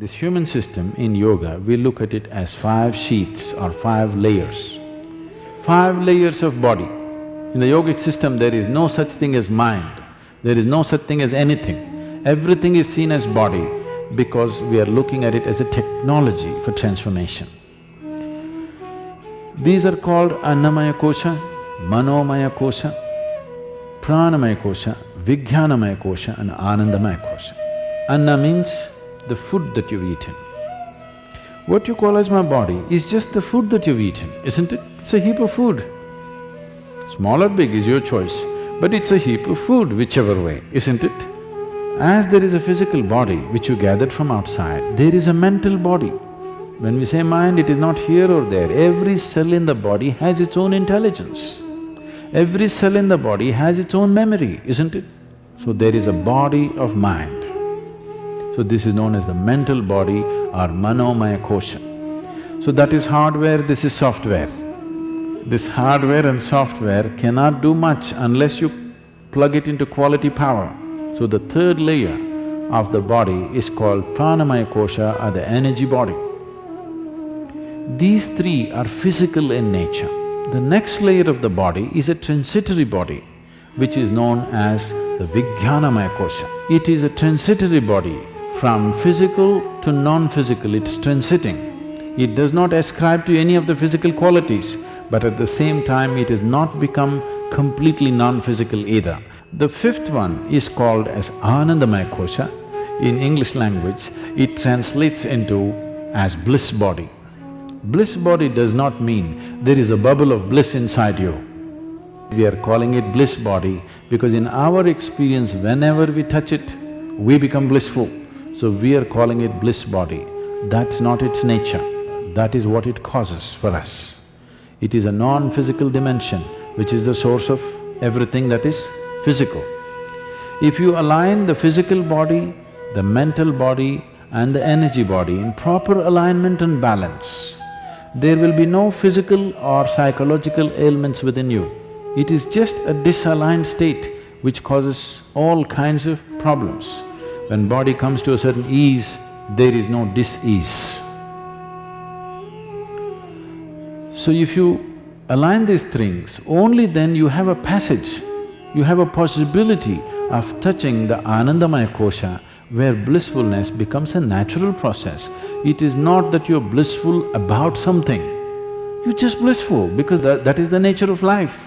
This human system in yoga, we look at it as 5 sheets or 5 layers. 5 layers of body. In the yogic system, there is no such thing as mind, there is no such thing as anything. Everything is seen as body because we are looking at it as a technology for transformation. These are called Annamaya Kosha, Manomaya Kosha, Pranamaya Kosha, Vijnanamaya Kosha and Anandamaya Kosha. Anna means the food that you've eaten. What you call as my body is just the food that you've eaten, isn't it? It's a heap of food. Small or big is your choice, but it's a heap of food whichever way, isn't it? As there is a physical body which you gathered from outside, there is a mental body. When we say mind, it is not here or there. Every cell in the body has its own intelligence. Every cell in the body has its own memory, isn't it? So there is a body of mind. So this is known as the mental body or Manomaya Kosha. So that is hardware, this is software. This hardware and software cannot do much unless you plug it into quality power. So the third layer of the body is called Pranamaya Kosha or the energy body. These three are physical in nature. The next layer of the body is a transitory body, which is known as the Vijnanamaya Kosha. It is a transitory body. From physical to non-physical, it's transiting. It does not ascribe to any of the physical qualities, but at the same time it has not become completely non-physical either. The fifth one is called as Anandamaya Kosha. In English language, it translates into as bliss body. Bliss body does not mean there is a bubble of bliss inside you. We are calling it bliss body because in our experience, whenever we touch it, we become blissful. So we are calling it bliss body. That's not its nature, that is what it causes for us. It is a non-physical dimension which is the source of everything that is physical. If you align the physical body, the mental body and the energy body in proper alignment and balance, there will be no physical or psychological ailments within you. It is just a disaligned state which causes all kinds of problems. When body comes to a certain ease, there is no dis-ease. So if you align these things, only then you have a passage, you have a possibility of touching the Anandamaya Kosha, where blissfulness becomes a natural process. It is not that you're blissful about something, you're just blissful because that is the nature of life.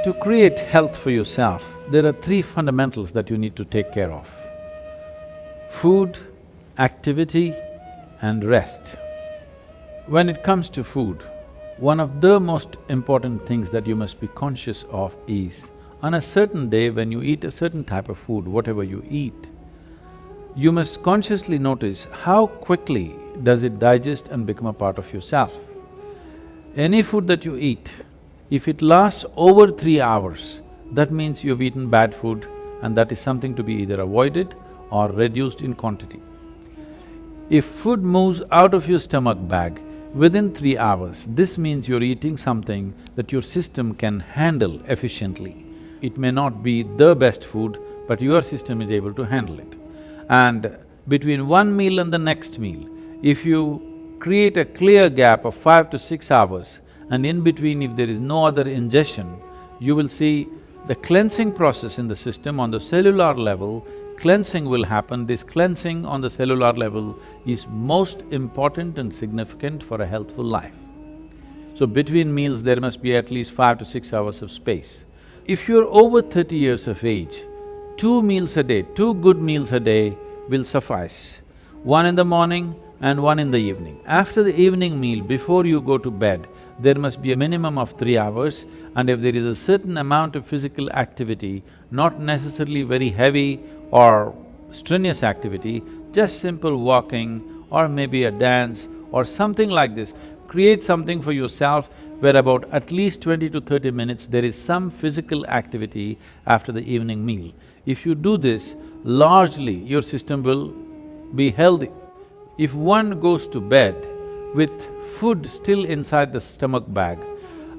To create health for yourself, there are 3 fundamentals that you need to take care of: food, activity and rest. When it comes to food, one of the most important things that you must be conscious of is, on a certain day when you eat a certain type of food, whatever you eat, you must consciously notice how quickly does it digest and become a part of yourself. Any food that you eat, if it lasts over 3 hours, that means you've eaten bad food and that is something to be either avoided or reduced in quantity. If food moves out of your stomach bag within 3 hours, this means you're eating something that your system can handle efficiently. It may not be the best food, but your system is able to handle it. And between one meal and the next meal, if you create a clear gap of 5 to 6 hours, and in between if there is no other ingestion, you will see the cleansing process in the system on the cellular level, cleansing will happen. This cleansing on the cellular level is most important and significant for a healthful life. So between meals there must be at least 5 to 6 hours of space. If you're over 30 years of age, 2 meals a day, 2 good meals a day will suffice. One in the morning and one in the evening. After the evening meal, before you go to bed, there must be a minimum of 3 hours, and if there is a certain amount of physical activity, not necessarily very heavy or strenuous activity, just simple walking or maybe a dance or something like this, create something for yourself where about at least 20 to 30 minutes there is some physical activity after the evening meal. If you do this, largely your system will be healthy. If one goes to bed with food still inside the stomach bag,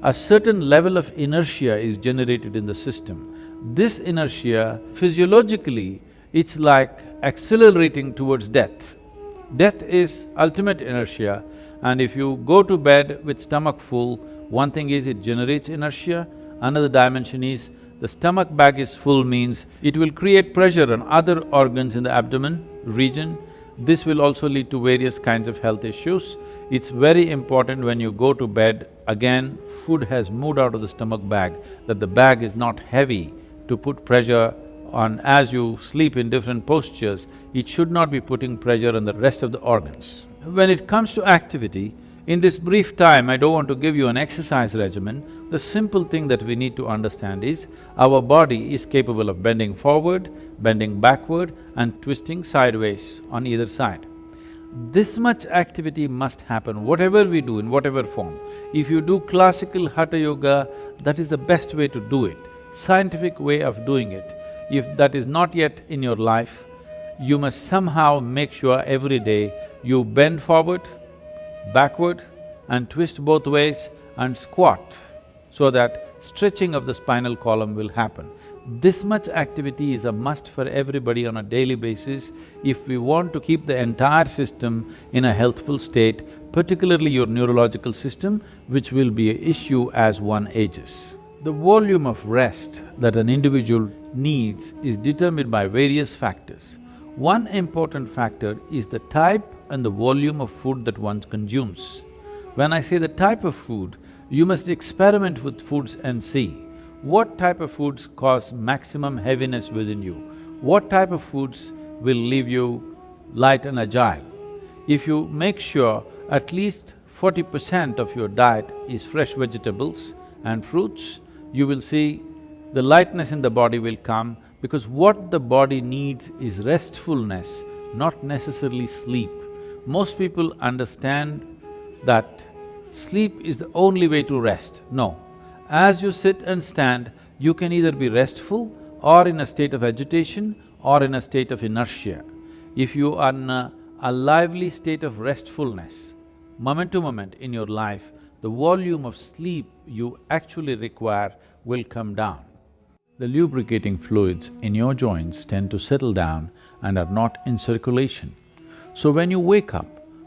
a certain level of inertia is generated in the system. This inertia, physiologically, it's like accelerating towards death. Death is ultimate inertia, and if you go to bed with stomach full, one thing is it generates inertia, another dimension is the stomach bag is full means it will create pressure on other organs in the abdomen region. This will also lead to various kinds of health issues. It's very important when you go to bed, again, food has moved out of the stomach bag, that the bag is not heavy to put pressure on. As you sleep in different postures, it should not be putting pressure on the rest of the organs. When it comes to activity, in this brief time, I don't want to give you an exercise regimen. The simple thing that we need to understand is, our body is capable of bending forward, bending backward and twisting sideways on either side. This much activity must happen, whatever we do, in whatever form. If you do classical Hatha Yoga, that is the best way to do it, scientific way of doing it. If that is not yet in your life, you must somehow make sure every day you bend forward, backward and twist both ways and squat, so that stretching of the spinal column will happen. This much activity is a must for everybody on a daily basis if we want to keep the entire system in a healthful state, particularly your neurological system, which will be an issue as one ages. The volume of rest that an individual needs is determined by various factors. One important factor is the type and the volume of food that one consumes. When I say the type of food, you must experiment with foods and see what type of foods cause maximum heaviness within you, what type of foods will leave you light and agile. If you make sure at least 40% of your diet is fresh vegetables and fruits, you will see the lightness in the body will come, because what the body needs is restfulness, not necessarily sleep. Most people understand that sleep is the only way to rest. No. As you sit and stand, you can either be restful or in a state of agitation or in a state of inertia. If you are in a lively state of restfulness, moment to moment in your life, the volume of sleep you actually require will come down. The lubricating fluids in your joints tend to settle down and are not in circulation. So when you wake up,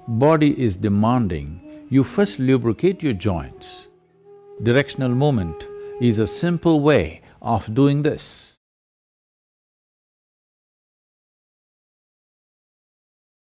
body is demanding you first lubricate your joints. Directional movement is a simple way of doing this.